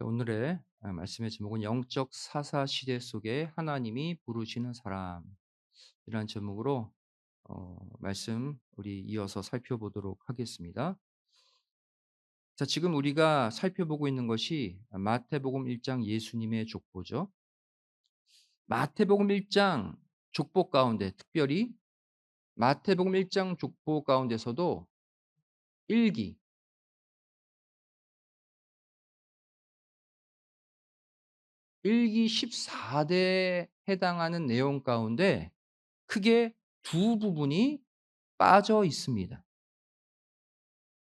오늘의 말씀의 제목은 영적 사사 시대 속에 하나님이 부르시는 사람이라는 제목으로 말씀 우리 이어서 살펴보도록 하겠습니다. 자, 지금 우리가 살펴보고 있는 것이 마태복음 1장 예수님의 족보죠. 마태복음 1장 족보 가운데 특별히 마태복음 1장 족보 가운데서도 1기, 1기 14대에 해당하는 내용 가운데 크게 두 부분이 빠져 있습니다.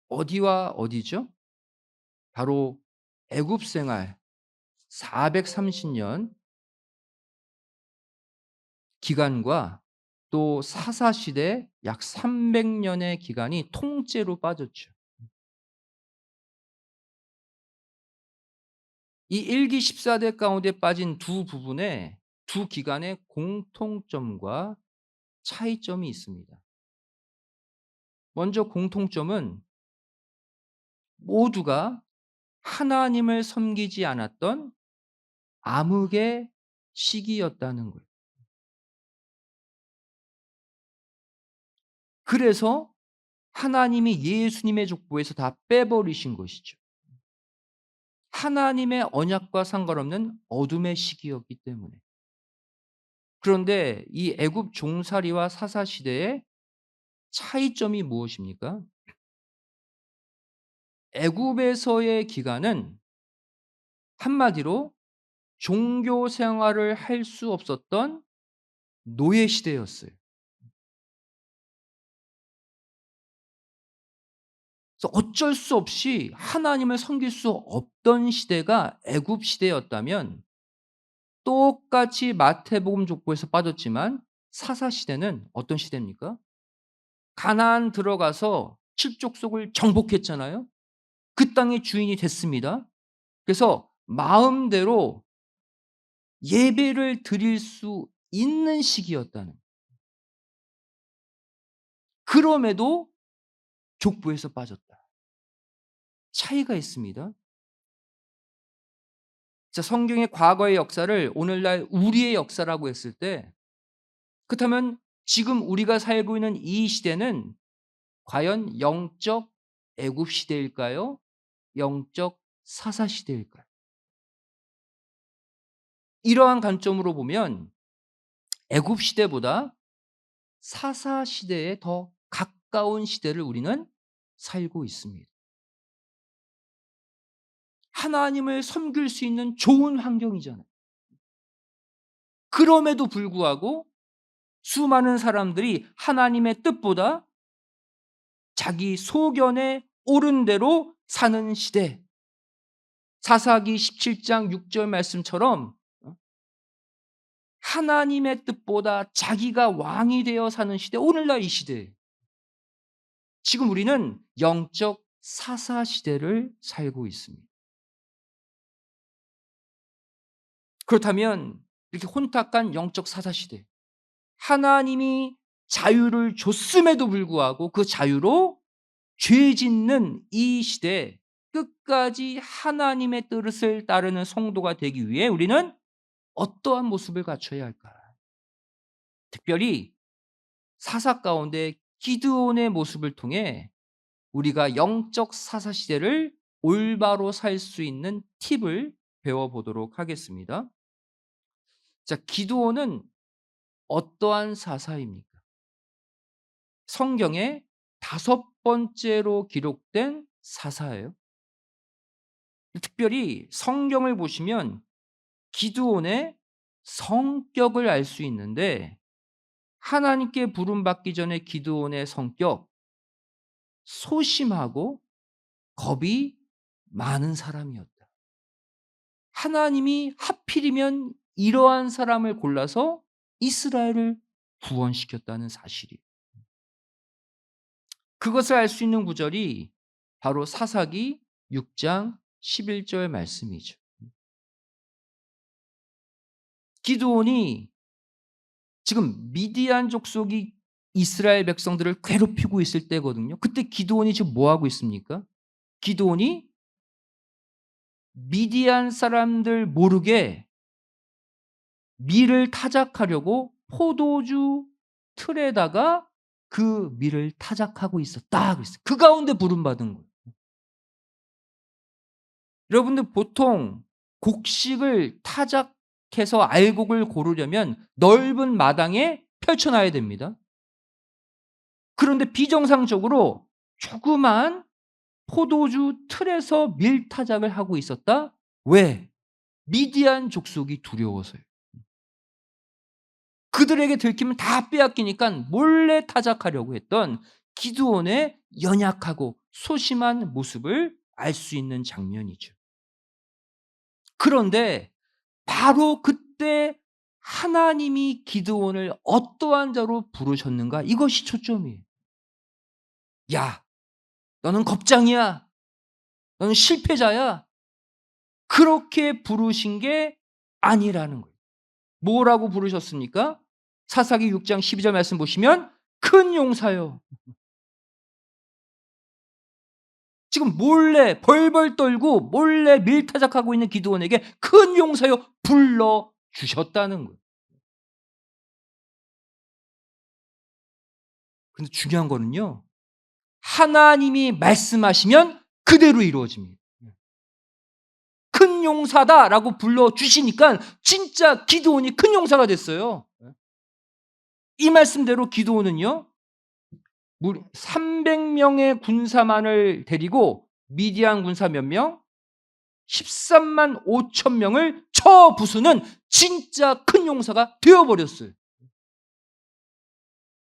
어디와 어디죠? 바로 애굽 생활 430년 기간과 또 사사 시대 약 300 년의 기간이 통째로 빠졌죠. 이 1기 14대 가운데 빠진 두 부분에 두 기간의 공통점과 차이점이 있습니다. 먼저 공통점은 모두가 하나님을 섬기지 않았던 암흑의 시기였다는 거예요. 그래서 하나님이 예수님의 족보에서 다 빼버리신 것이죠. 하나님의 언약과 상관없는 어둠의 시기였기 때문에. 그런데 이 애굽 종살이와 사사 시대의 차이점이 무엇입니까? 애굽에서의 기간은 한마디로 종교 생활을 할 수 없었던 노예 시대였어요. 그래서 어쩔 수 없이 하나님을 섬길 수 없던 시대가 애굽 시대였다면, 똑같이 마태복음 족보에서 빠졌지만 사사 시대는 어떤 시대입니까? 가나안 들어가서 칠족속을 정복했잖아요. 그 땅의 주인이 됐습니다. 그래서 마음대로 예배를 드릴 수 있는 시기였다는, 그럼에도 족보에서 빠졌다. 차이가 있습니다. 자, 성경의 과거의 역사를 오늘날 우리의 역사라고 했을 때, 그렇다면 지금 우리가 살고 있는 이 시대는 과연 영적 애굽 시대일까요? 영적 사사 시대일까요? 이러한 관점으로 보면 애굽 시대보다 사사 시대에 더 가까운 시대를 우리는 살고 있습니다. 하나님을 섬길 수 있는 좋은 환경이잖아요. 그럼에도 불구하고 수많은 사람들이 하나님의 뜻보다 자기 소견에 옳은 대로 사는 시대. 사사기 17장 6절 말씀처럼 하나님의 뜻보다 자기가 왕이 되어 사는 시대, 오늘날 이 시대. 지금 우리는 영적 사사 시대를 살고 있습니다. 그렇다면 이렇게 혼탁한 영적 사사 시대, 하나님이 자유를 줬음에도 불구하고 그 자유로 죄 짓는 이 시대에 끝까지 하나님의 뜻을 따르는 성도가 되기 위해 우리는 어떠한 모습을 갖춰야 할까? 특별히 사사 가운데 기드온의 모습을 통해 우리가 영적 사사 시대를 올바로 살 수 있는 팁을 배워보도록 하겠습니다. 자, 기드온은 어떠한 사사입니까? 성경의 다섯 번째로 기록된 사사예요. 특별히 성경을 보시면 기드온의 성격을 알 수 있는데, 하나님께 부름받기 전에 기드온의 성격, 소심하고 겁이 많은 사람이었다. 하나님이 하필이면 이러한 사람을 골라서 이스라엘을 구원시켰다는 사실이에요. 그것을 알 수 있는 구절이 바로 사사기 6장 11절 말씀이죠. 기드온이 지금 미디안 족속이 이스라엘 백성들을 괴롭히고 있을 때거든요. 그때 기드온이 지금 뭐 하고 있습니까? 기드온이 미디안 사람들 모르게 밀을 타작하려고 포도주 틀에다가 그 밀을 타작하고 있었다 그랬어요. 그 가운데 부름받은 거예요. 여러분들 보통 곡식을 타작해서 알곡을 고르려면 넓은 마당에 펼쳐 놔야 됩니다. 그런데 비정상적으로 조그만 포도주 틀에서 밀타작을 하고 있었다? 왜? 미디안 족속이 두려워서요. 그들에게 들키면 다 빼앗기니까 몰래 타작하려고 했던 기드온의 연약하고 소심한 모습을 알 수 있는 장면이죠. 그런데 바로 그때 하나님이 기드온을 어떠한 자로 부르셨는가? 이것이 초점이에요. 야, 너는 겁장이야. 너는 실패자야. 그렇게 부르신 게 아니라는 거예요. 뭐라고 부르셨습니까? 사사기 6장 12절 말씀 보시면 큰 용사요. 지금 몰래 벌벌 떨고 몰래 밀타작하고 있는 기드온에게 큰 용사요 불러 주셨다는 거예요. 근데 중요한 거는요. 하나님이 말씀하시면 그대로 이루어집니다. 큰 용사다라고 불러 주시니까 진짜 기드온이 큰 용사가 됐어요. 이 말씀대로 기드온은요. 300명의 군사만을 데리고 미디안 군사 몇 명? 13만 5천 명을 쳐부수는 진짜 큰 용사가 되어버렸어요.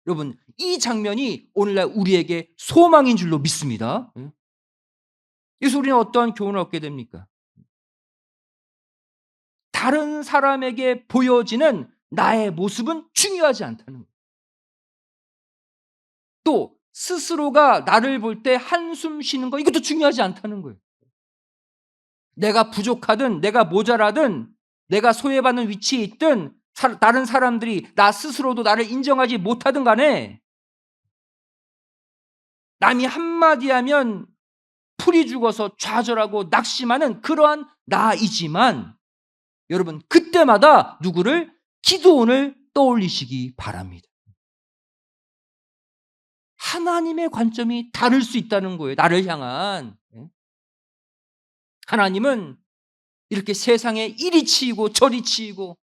여러분, 이 장면이 오늘날 우리에게 소망인 줄로 믿습니다. 그래서 우리는 어떠한 교훈을 얻게 됩니까? 다른 사람에게 보여지는 나의 모습은 중요하지 않다는 거예요. 또 스스로가 나를 볼 때 한숨 쉬는 거 이것도 중요하지 않다는 거예요. 내가 부족하든 내가 모자라든 내가 소외받는 위치에 있든 다른 사람들이 나 스스로도 나를 인정하지 못하든 간에 남이 한마디 하면 풀이 죽어서 좌절하고 낙심하는 그러한 나이지만 여러분 그때마다 누구를? 기드온을 떠올리시기 바랍니다. 하나님의 관점이 다를 수 있다는 거예요. 나를 향한. 하나님은 이렇게 세상에 이리 치이고 저리 치이고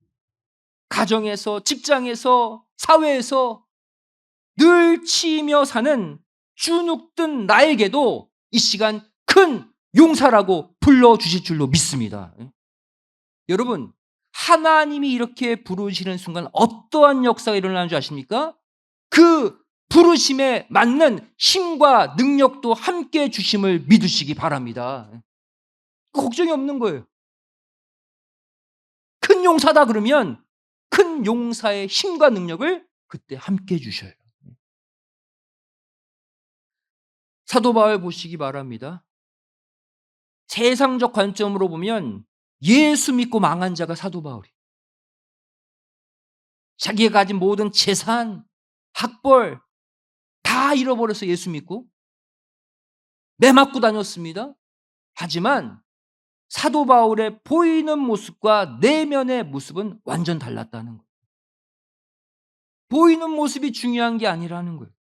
가정에서 직장에서 사회에서 늘 치이며 사는 주눅든 나에게도 이 시간 큰 용사라고 불러주실 줄로 믿습니다. 여러분 하나님이 이렇게 부르시는 순간 어떠한 역사가 일어나는 줄 아십니까? 그 부르심에 맞는 힘과 능력도 함께 주심을 믿으시기 바랍니다. 걱정이 없는 거예요. 큰 용사다 그러면 큰 용사의 힘과 능력을 그때 함께 주셔요. 사도 바울 보시기 바랍니다. 세상적 관점으로 보면 예수 믿고 망한 자가 사도 바울이. 자기가 가진 모든 재산, 학벌 다 잃어버려서 예수 믿고 매맞고 다녔습니다. 하지만 사도 바울의 보이는 모습과 내면의 모습은 완전 달랐다는 거예요. 보이는 모습이 중요한 게 아니라는 거예요.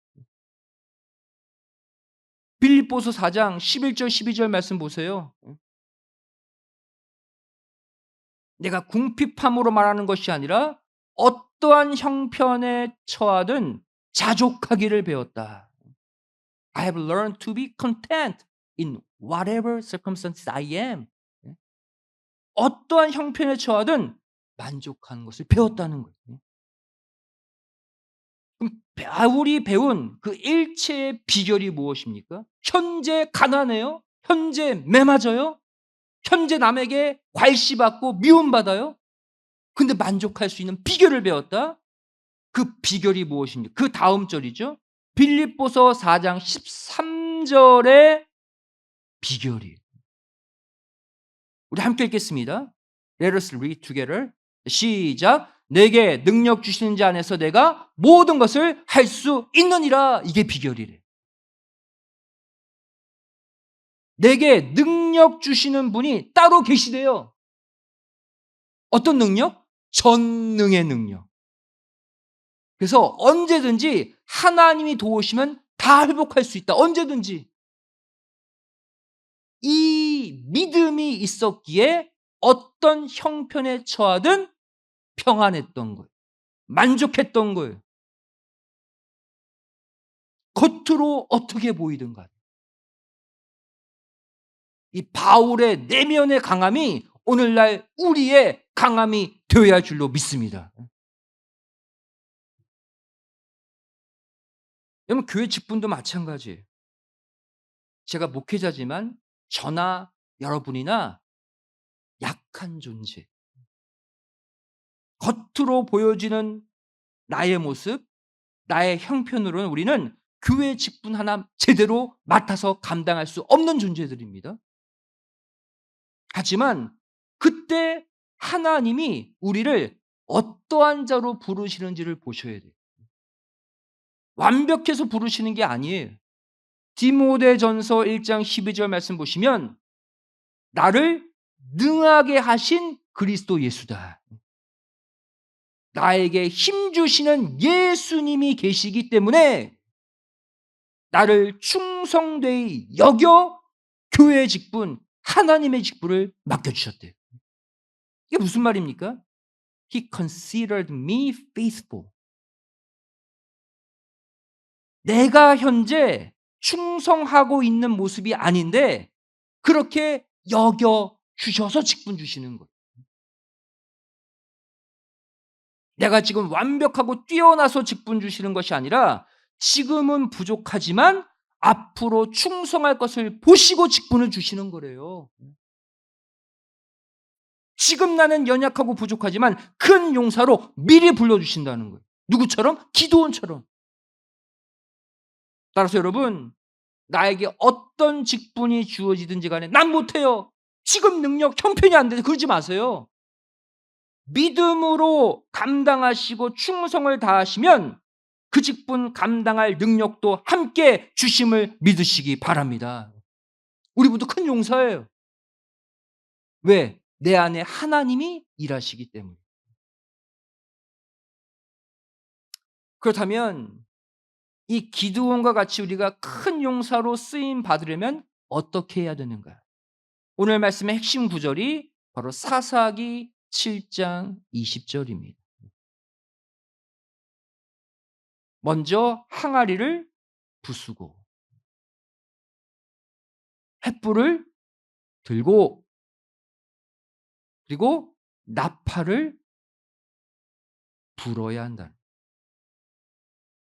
빌립보서 4장 11절 12절 말씀 보세요. 내가 궁핍함으로 말하는 것이 아니라 어떠한 형편에 처하든 자족하기를 배웠다. I have learned to be content in whatever circumstances I am. 어떠한 형편에 처하든 만족하는 것을 배웠다는 거예요. 그럼 바울이 배운 그 일체의 비결이 무엇입니까? 현재 가난해요? 현재 매맞아요? 현재 남에게 괄시받고 미움받아요? 근데 만족할 수 있는 비결을 배웠다? 그 비결이 무엇입니까? 그 다음 절이죠. 빌립보서 4장 13절의 비결이에요. 우리 함께 읽겠습니다. Let us read together. 시작. 내게 능력 주시는 자 안에서 내가 모든 것을 할 수 있느니라. 이게 비결이래. 내게 능력 능력 주시는 분이 따로 계시대요. 어떤 능력? 전능의 능력. 그래서 언제든지 하나님이 도우시면 다 회복할 수 있다. 언제든지. 이 믿음이 있었기에 어떤 형편에 처하든 평안했던 거예요. 만족했던 거예요. 겉으로 어떻게 보이든 간에. 이 바울의 내면의 강함이 오늘날 우리의 강함이 되어야 할 줄로 믿습니다. 여러분, 교회 직분도 마찬가지예요. 제가 목회자지만 저나 여러분이나 약한 존재. 겉으로 보여지는 나의 모습, 나의 형편으로는 우리는 교회 직분 하나 제대로 맡아서 감당할 수 없는 존재들입니다. 하지만 그때 하나님이 우리를 어떠한 자로 부르시는지를 보셔야 돼요. 완벽해서 부르시는 게 아니에요. 디모데전서 1장 12절 말씀 보시면 나를 능하게 하신 그리스도 예수다. 나에게 힘 주시는 예수님이 계시기 때문에 나를 충성되이 여겨 교회의 직분, 하나님의 직분을 맡겨주셨대요. 이게 무슨 말입니까? He considered me faithful. 내가 현재 충성하고 있는 모습이 아닌데 그렇게 여겨 주셔서 직분 주시는 거예요. 내가 지금 완벽하고 뛰어나서 직분 주시는 것이 아니라 지금은 부족하지만 앞으로 충성할 것을 보시고 직분을 주시는 거래요. 지금 나는 연약하고 부족하지만 큰 용사로 미리 불러주신다는 거예요. 누구처럼? 기드온처럼. 따라서 여러분, 나에게 어떤 직분이 주어지든지 간에 난 못해요. 지금 능력, 형편이 안 돼서 그러지 마세요. 믿음으로 감당하시고 충성을 다하시면 그 직분 감당할 능력도 함께 주심을 믿으시기 바랍니다. 우리 모두 큰 용사예요. 왜? 내 안에 하나님이 일하시기 때문에. 그렇다면 이 기드온과 같이 우리가 큰 용사로 쓰임 받으려면 어떻게 해야 되는가? 오늘 말씀의 핵심 구절이 바로 사사기 7장 20절입니다. 먼저 항아리를 부수고 횃불을 들고 그리고 나팔을 불어야 한다.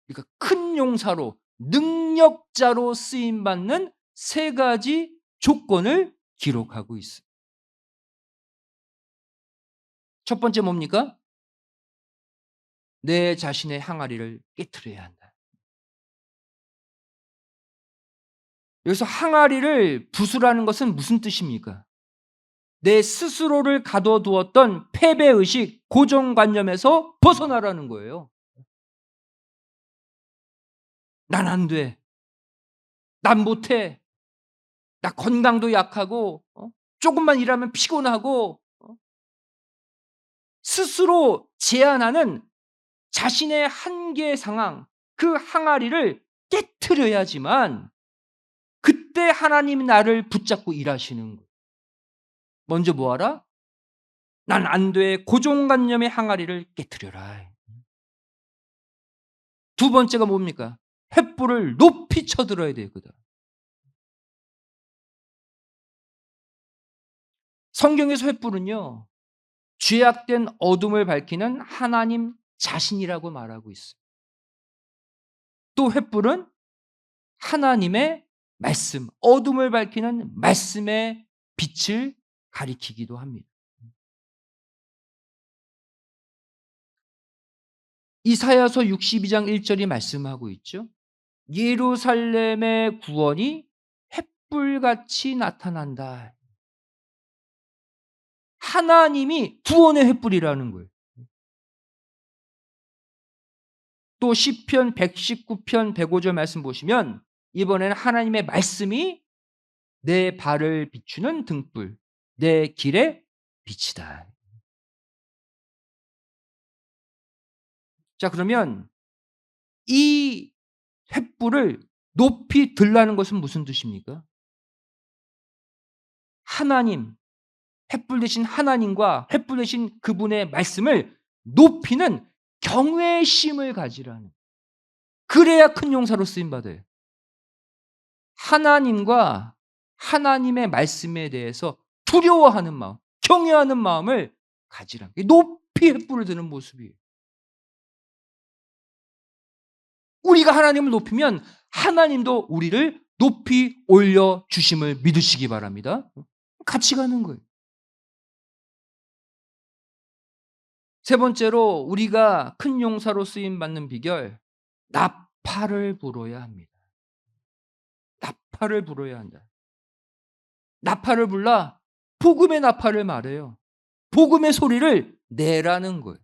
그러니까 큰 용사로 능력자로 쓰임 받는 세 가지 조건을 기록하고 있어요. 첫 번째 뭡니까? 내 자신의 항아리를 깨트려야 한다. 여기서 항아리를 부수라는 것은 무슨 뜻입니까? 내 스스로를 가둬두었던 패배의식, 고정관념에서 벗어나라는 거예요. 난 안 돼. 난 못해. 나 건강도 약하고 조금만 일하면 피곤하고 스스로 제한하는 자신의 한계 상황, 그 항아리를 깨트려야지만 그때 하나님이 나를 붙잡고 일하시는 거예요. 먼저 뭐 하라? 난 안 돼. 고정관념의 항아리를 깨트려라. 두 번째가 뭡니까? 횃불을 높이 쳐들어야 되거든. 성경에서 횃불은요, 죄악된 어둠을 밝히는 하나님 자신이라고 말하고 있어요. 또 횃불은 하나님의 말씀, 어둠을 밝히는 말씀의 빛을 가리키기도 합니다. 이사야서 62장 1절이 말씀하고 있죠. 예루살렘의 구원이 횃불같이 나타난다. 하나님이 구원의 횃불이라는 거예요. 또 시편 119편 105절 말씀 보시면 이번에는 하나님의 말씀이 내 발을 비추는 등불, 내 길의 빛이다. 자, 그러면 이 횃불을 높이 들라는 것은 무슨 뜻입니까? 하나님, 횃불 대신 하나님과 횃불 대신 그분의 말씀을 높이는 경외심을 가지라는. 그래야 큰 용사로 쓰임 받아요. 하나님과 하나님의 말씀에 대해서 두려워하는 마음, 경외하는 마음을 가지라. 높이 횃불을 드는 모습이에요. 우리가 하나님을 높이면 하나님도 우리를 높이 올려 주심을 믿으시기 바랍니다. 같이 가는 거예요. 세 번째로 우리가 큰 용사로 쓰임 받는 비결, 나팔을 불어야 합니다. 나팔을 불어야 한다. 나팔을 불라 복음의 나팔을 말해요. 복음의 소리를 내라는 거예요.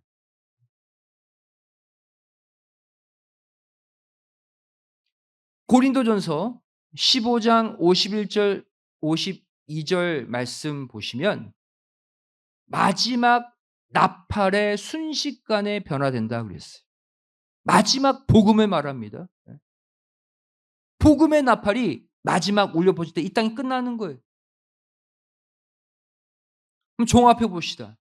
고린도전서 15장 51절 52절 말씀 보시면 마지막 나팔의 순식간에 변화된다 그랬어요. 마지막 복음을 말합니다. 복음의 나팔이 마지막 울려 퍼질 때 이 땅이 끝나는 거예요. 그럼 종합해 봅시다.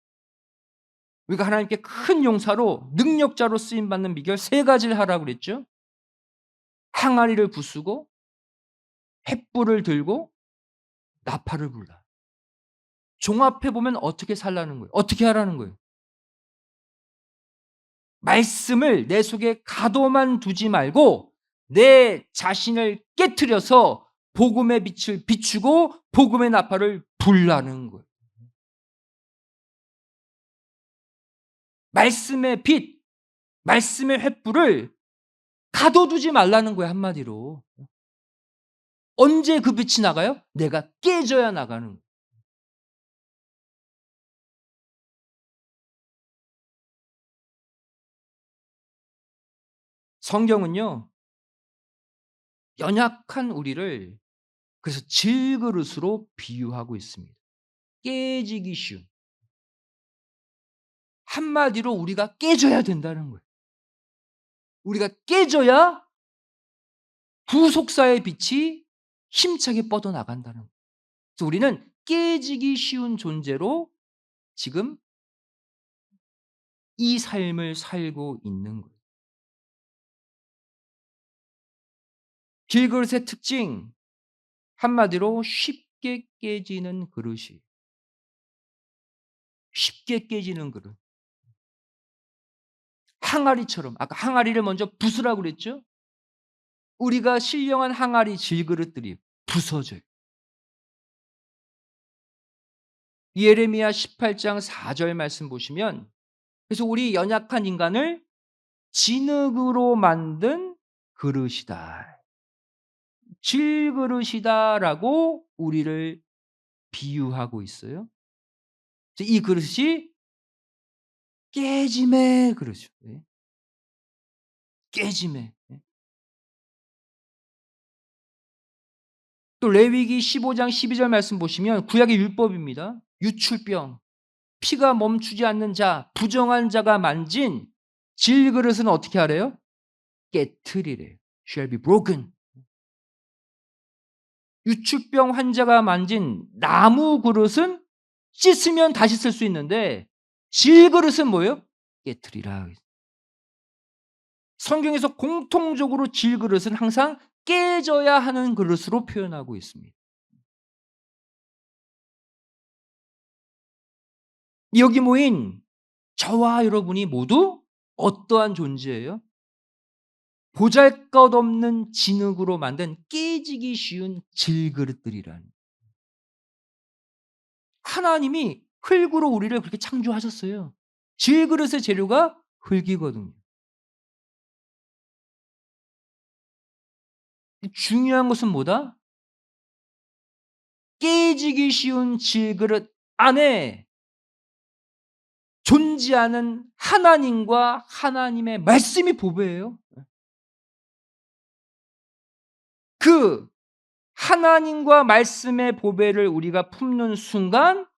우리가 하나님께 큰 용사로 능력자로 쓰임 받는 비결 세 가지를 하라고 그랬죠. 항아리를 부수고 횃불을 들고 나팔을 불라. 종합해 보면 어떻게 살라는 거예요? 어떻게 하라는 거예요? 말씀을 내 속에 가둬만 두지 말고 내 자신을 깨트려서 복음의 빛을 비추고 복음의 나팔을 불라는 거예요. 말씀의 빛, 말씀의 횃불을 가둬두지 말라는 거예요, 한마디로. 언제 그 빛이 나가요? 내가 깨져야 나가는 거예요. 성경은요, 연약한 우리를 그래서 질그릇으로 비유하고 있습니다. 깨지기 쉬운. 한마디로 우리가 깨져야 된다는 거예요. 우리가 깨져야 구속사의 빛이 힘차게 뻗어나간다는 거예요. 그래서 우리는 깨지기 쉬운 존재로 지금 이 삶을 살고 있는 거예요. 길그릇의 특징, 한마디로 쉽게 깨지는 그릇이. 쉽게 깨지는 그릇. 항아리처럼 아까 항아리를 먼저 부수라고 그랬죠? 우리가 신령한 항아리 질그릇들이 부서져요. 예레미야 18장 4절 말씀 보시면 그래서 우리 연약한 인간을 진흙으로 만든 그릇이다. 질그릇이다라고 우리를 비유하고 있어요. 이 그릇이 깨짐의 그릇이죠. 예. 깨짐의. 예. 또 레위기 15장 12절 말씀 보시면 구약의 율법입니다. 유출병, 피가 멈추지 않는 자, 부정한 자가 만진 질그릇은 어떻게 하래요? 깨트리래요. Shall be broken. 유축병 환자가 만진 나무 그릇은 씻으면 다시 쓸 수 있는데 질그릇은 뭐예요? 깨트리라. 성경에서 공통적으로 질그릇은 항상 깨져야 하는 그릇으로 표현하고 있습니다. 여기 모인 저와 여러분이 모두 어떠한 존재예요? 보잘것없는 진흙으로 만든 깨지기 쉬운 질그릇들이란. 하나님이 흙으로 우리를 그렇게 창조하셨어요. 질그릇의 재료가 흙이거든요. 중요한 것은 뭐다? 깨지기 쉬운 질그릇 안에 존재하는 하나님과 하나님의 말씀이 보배예요. 그 하나님과 말씀의 보배를 우리가 품는 순간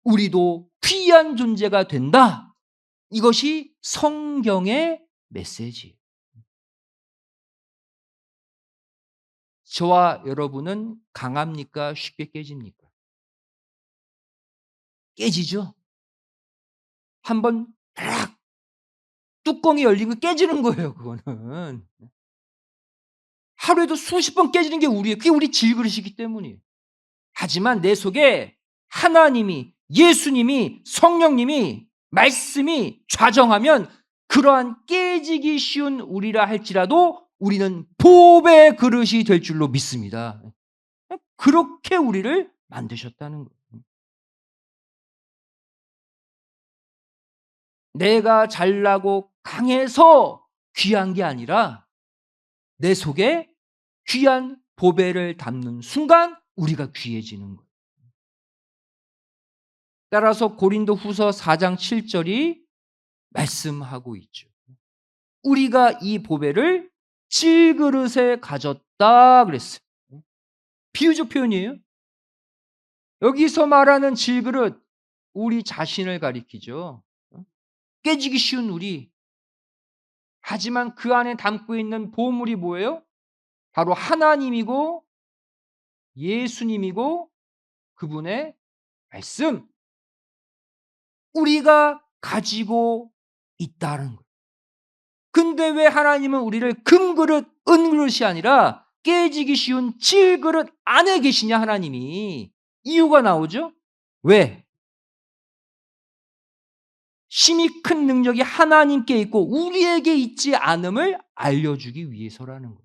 우리도 귀한 존재가 된다. 이것이 성경의 메시지. 저와 여러분은 강합니까? 쉽게 깨집니까? 깨지죠. 한번 딱 뚜껑이 열리면 깨지는 거예요, 그거는. 하루에도 수십 번 깨지는 게 우리예요. 그게 우리 질그릇이기 때문이에요. 하지만 내 속에 하나님이, 예수님이, 성령님이, 말씀이 좌정하면 그러한 깨지기 쉬운 우리라 할지라도 우리는 보배의 그릇이 될 줄로 믿습니다. 그렇게 우리를 만드셨다는 거예요. 내가 잘나고 강해서 귀한 게 아니라 내 속에 귀한 보배를 담는 순간 우리가 귀해지는 거예요. 따라서 고린도후서 4장 7절이 말씀하고 있죠. 우리가 이 보배를 질그릇에 가졌다 그랬어요. 비유적 표현이에요. 여기서 말하는 질그릇, 우리 자신을 가리키죠. 깨지기 쉬운 우리. 하지만 그 안에 담고 있는 보물이 뭐예요? 바로 하나님이고 예수님이고 그분의 말씀. 우리가 가지고 있다는 거예요. 근데 왜 하나님은 우리를 금그릇, 은그릇이 아니라 깨지기 쉬운 질그릇 안에 계시냐, 하나님이. 이유가 나오죠? 왜? 심히 큰 능력이 하나님께 있고 우리에게 있지 않음을 알려주기 위해서라는 거예요.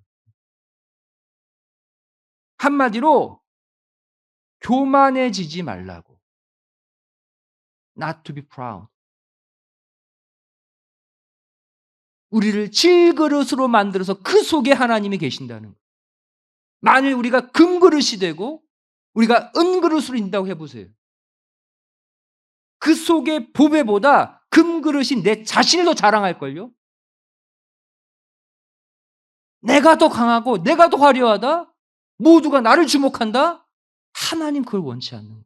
한마디로 교만해지지 말라고. Not to be proud. 우리를 질그릇으로 만들어서 그 속에 하나님이 계신다는 거예요. 만일 우리가 금그릇이 되고 우리가 은그릇으로 인다고 해보세요. 그 속의 보배보다 금그릇인 내 자신을 더 자랑할걸요? 내가 더 강하고 내가 더 화려하다? 모두가 나를 주목한다? 하나님 그걸 원치 않는 거예요.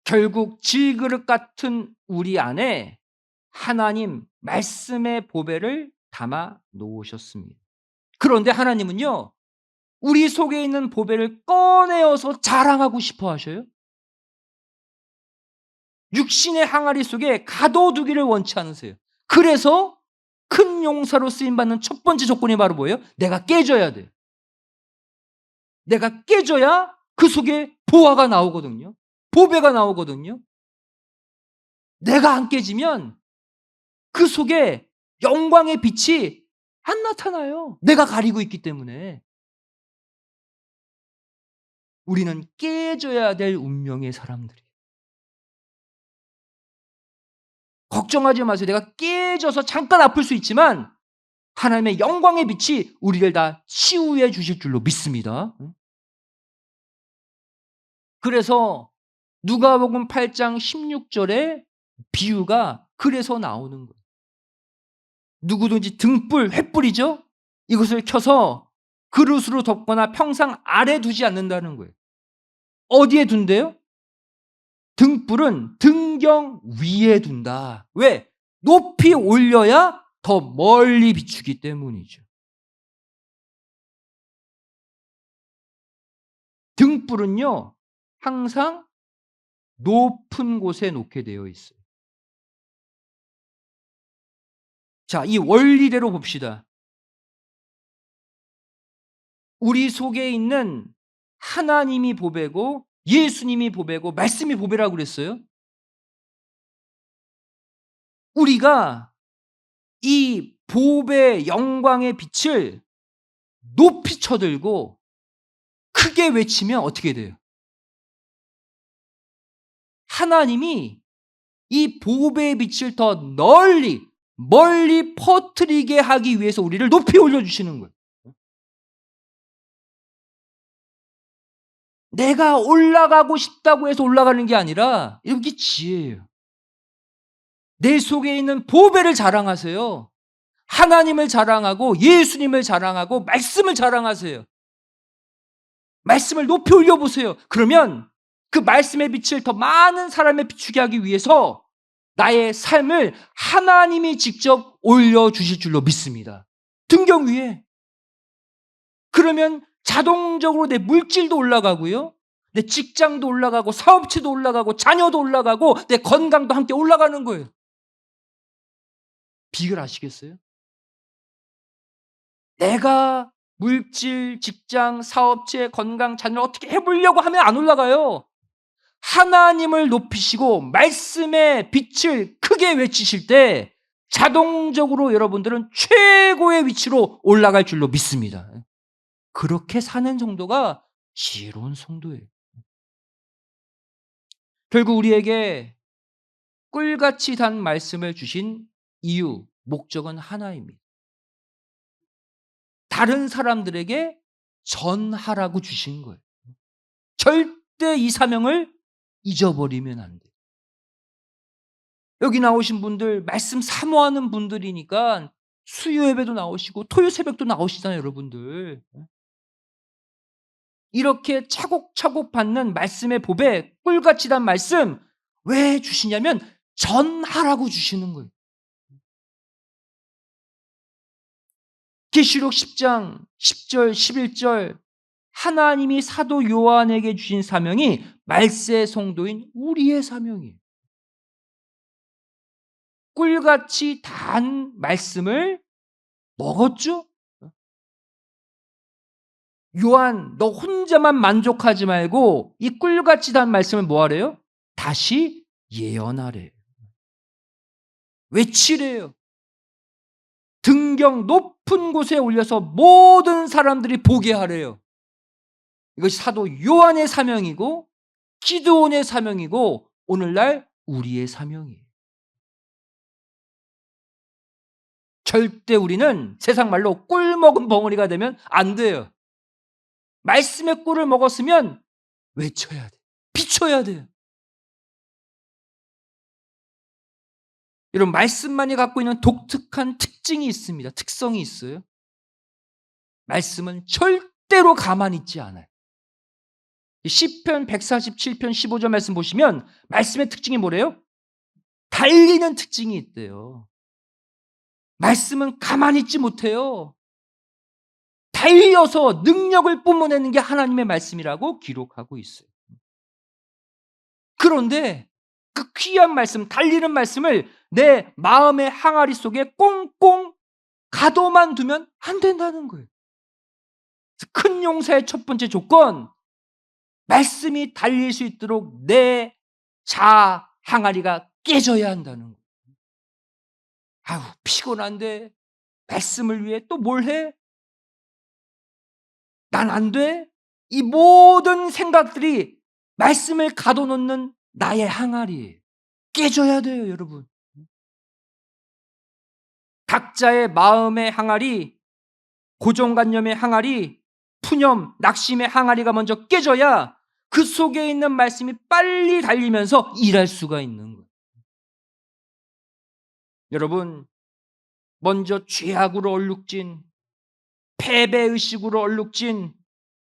결국 질그릇 같은 우리 안에 하나님 말씀의 보배를 담아 놓으셨습니다. 그런데 하나님은요, 우리 속에 있는 보배를 꺼내어서 자랑하고 싶어 하셔요. 육신의 항아리 속에 가둬두기를 원치 않으세요. 그래서 큰 용사로 쓰임받는 첫 번째 조건이 바로 뭐예요? 내가 깨져야 돼요. 내가 깨져야 그 속에 보화가 나오거든요. 보배가 나오거든요. 내가 안 깨지면 그 속에 영광의 빛이 안 나타나요. 내가 가리고 있기 때문에. 우리는 깨져야 될 운명의 사람들이에요. 걱정하지 마세요. 내가 깨져서 잠깐 아플 수 있지만 하나님의 영광의 빛이 우리를 다 치유해 주실 줄로 믿습니다. 그래서 누가복음 8장 16절에 비유가 그래서 나오는 거예요. 누구든지 등불, 횃불이죠? 이것을 켜서 그릇으로 덮거나 평상 아래 두지 않는다는 거예요. 어디에 둔대요? 등불은 등경 위에 둔다. 왜? 높이 올려야 더 멀리 비추기 때문이죠. 등불은요, 항상 높은 곳에 놓게 되어 있어요. 자, 이 원리대로 봅시다. 우리 속에 있는 하나님이 보배고 예수님이 보배고 말씀이 보배라고 그랬어요. 우리가 이 보배 영광의 빛을 높이 쳐들고 크게 외치면 어떻게 돼요? 하나님이 이 보배의 빛을 더 널리 멀리 퍼뜨리게 하기 위해서 우리를 높이 올려주시는 거예요. 내가 올라가고 싶다고 해서 올라가는 게 아니라 이게 지혜예요. 내 속에 있는 보배를 자랑하세요. 하나님을 자랑하고 예수님을 자랑하고 말씀을 자랑하세요. 말씀을 높이 올려보세요. 그러면 그 말씀의 빛을 더 많은 사람에 비추게 하기 위해서 나의 삶을 하나님이 직접 올려주실 줄로 믿습니다. 등경 위에. 그러면 자동적으로 내 물질도 올라가고요. 내 직장도 올라가고 사업체도 올라가고 자녀도 올라가고 내 건강도 함께 올라가는 거예요. 비결 아시겠어요? 내가 물질, 직장, 사업체, 건강, 자녀를 어떻게 해보려고 하면 안 올라가요. 하나님을 높이시고 말씀의 빛을 크게 외치실 때 자동적으로 여러분들은 최고의 위치로 올라갈 줄로 믿습니다. 그렇게 사는 정도가 지혜로운 성도예요. 결국 우리에게 꿀같이 단 말씀을 주신 이유, 목적은 하나입니다. 다른 사람들에게 전하라고 주신 거예요. 절대 이 사명을 잊어버리면 안 돼요. 여기 나오신 분들 말씀 사모하는 분들이니까 수요 예배도 나오시고 토요 새벽도 나오시잖아요, 여러분들. 이렇게 차곡차곡 받는 말씀의 보배, 꿀같이 단 말씀 왜 주시냐면 전하라고 주시는 거예요. 계시록 10장 10절 11절 하나님이 사도 요한에게 주신 사명이 말세 성도인 우리의 사명이에요. 꿀같이 단 말씀을 먹었죠? 요한, 너 혼자만 만족하지 말고 이 꿀같이 단 말씀을 뭐 하래요? 다시 예언하래요. 외치래요. 등경 높은 곳에 올려서 모든 사람들이 보게 하래요. 이것이 사도 요한의 사명이고 기드온의 사명이고 오늘날 우리의 사명이에요. 절대 우리는 세상 말로 꿀 먹은 벙어리가 되면 안 돼요. 말씀의 꿀을 먹었으면 외쳐야 돼. 비춰야 돼요. 여러분 말씀만이 갖고 있는 독특한 특징이 있습니다. 특성이 있어요. 말씀은 절대로 가만히 있지 않아요. 시편 147편 15절 말씀 보시면 말씀의 특징이 뭐래요? 달리는 특징이 있대요. 말씀은 가만히 있지 못해요. 달려서 능력을 뿜어내는 게 하나님의 말씀이라고 기록하고 있어요. 그런데 그 귀한 말씀, 달리는 말씀을 내 마음의 항아리 속에 꽁꽁 가둬만 두면 안 된다는 거예요. 큰 용사의 첫 번째 조건, 말씀이 달릴 수 있도록 내 자아 항아리가 깨져야 한다는 거예요. 아유, 피곤한데 말씀을 위해 또 뭘 해? 난 안 돼? 이 모든 생각들이 말씀을 가둬놓는 나의 항아리예요. 깨져야 돼요, 여러분. 각자의 마음의 항아리, 고정관념의 항아리, 푸념, 낙심의 항아리가 먼저 깨져야 그 속에 있는 말씀이 빨리 달리면서 일할 수가 있는 거예요. 여러분, 먼저 죄악으로 얼룩진, 패배의식으로 얼룩진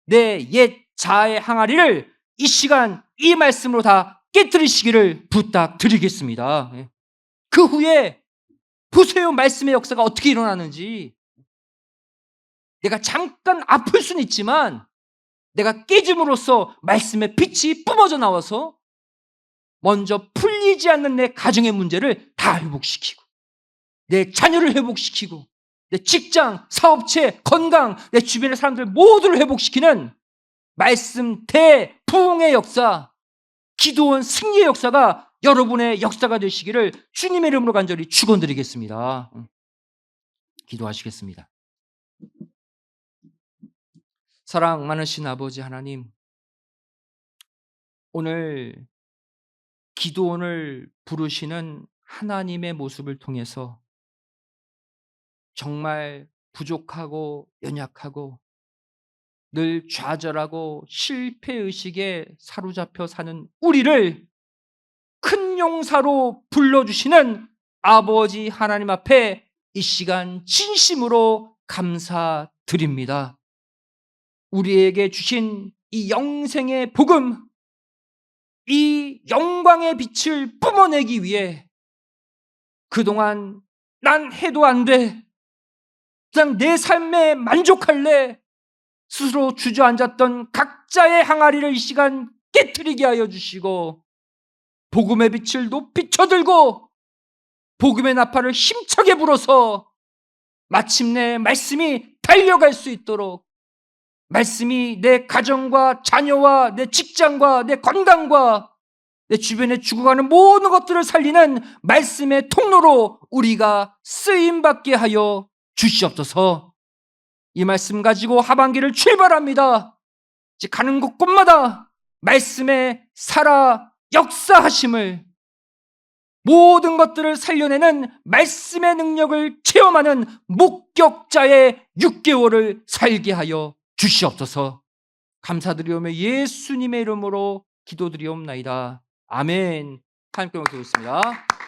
내 옛 자아의 항아리를 이 시간 이 말씀으로 다 깨뜨리시기를 부탁드리겠습니다. 그 후에 보세요, 말씀의 역사가 어떻게 일어나는지. 내가 잠깐 아플 수는 있지만 내가 깨짐으로써 말씀의 빛이 뿜어져 나와서 먼저 풀리지 않는 내 가정의 문제를 다 회복시키고 내 자녀를 회복시키고 내 직장, 사업체, 건강, 내 주변의 사람들 모두를 회복시키는 말씀 대부흥의 역사, 기도원 승리의 역사가 여러분의 역사가 되시기를 주님의 이름으로 간절히 축원드리겠습니다. 기도하시겠습니다. 사랑 많으신 아버지 하나님, 오늘 기도원을 부르시는 하나님의 모습을 통해서 정말 부족하고 연약하고 늘 좌절하고 실패의식에 사로잡혀 사는 우리를 큰 용사로 불러주시는 아버지 하나님 앞에 이 시간 진심으로 감사드립니다. 우리에게 주신 이 영생의 복음, 이 영광의 빛을 뿜어내기 위해 그동안 난 해도 안 돼, 그냥 내 삶에 만족할래, 스스로 주저앉았던 각자의 항아리를 이 시간 깨트리게 하여 주시고 복음의 빛을 높이 쳐들고 복음의 나팔을 힘차게 불어서 마침내 말씀이 달려갈 수 있도록, 말씀이 내 가정과 자녀와 내 직장과 내 건강과 내 주변에 죽어가는 모든 것들을 살리는 말씀의 통로로 우리가 쓰임받게 하여 주시옵소서. 이 말씀 가지고 하반기를 출발합니다. 이제 가는 곳곳마다 말씀의 살아 역사하심을, 모든 것들을 살려내는 말씀의 능력을 체험하는 목격자의 6개월을 살게 하여 주시옵소서. 감사드리오며 예수님의 이름으로 기도드리옵나이다. 아멘. 하나님께 기도했습니다.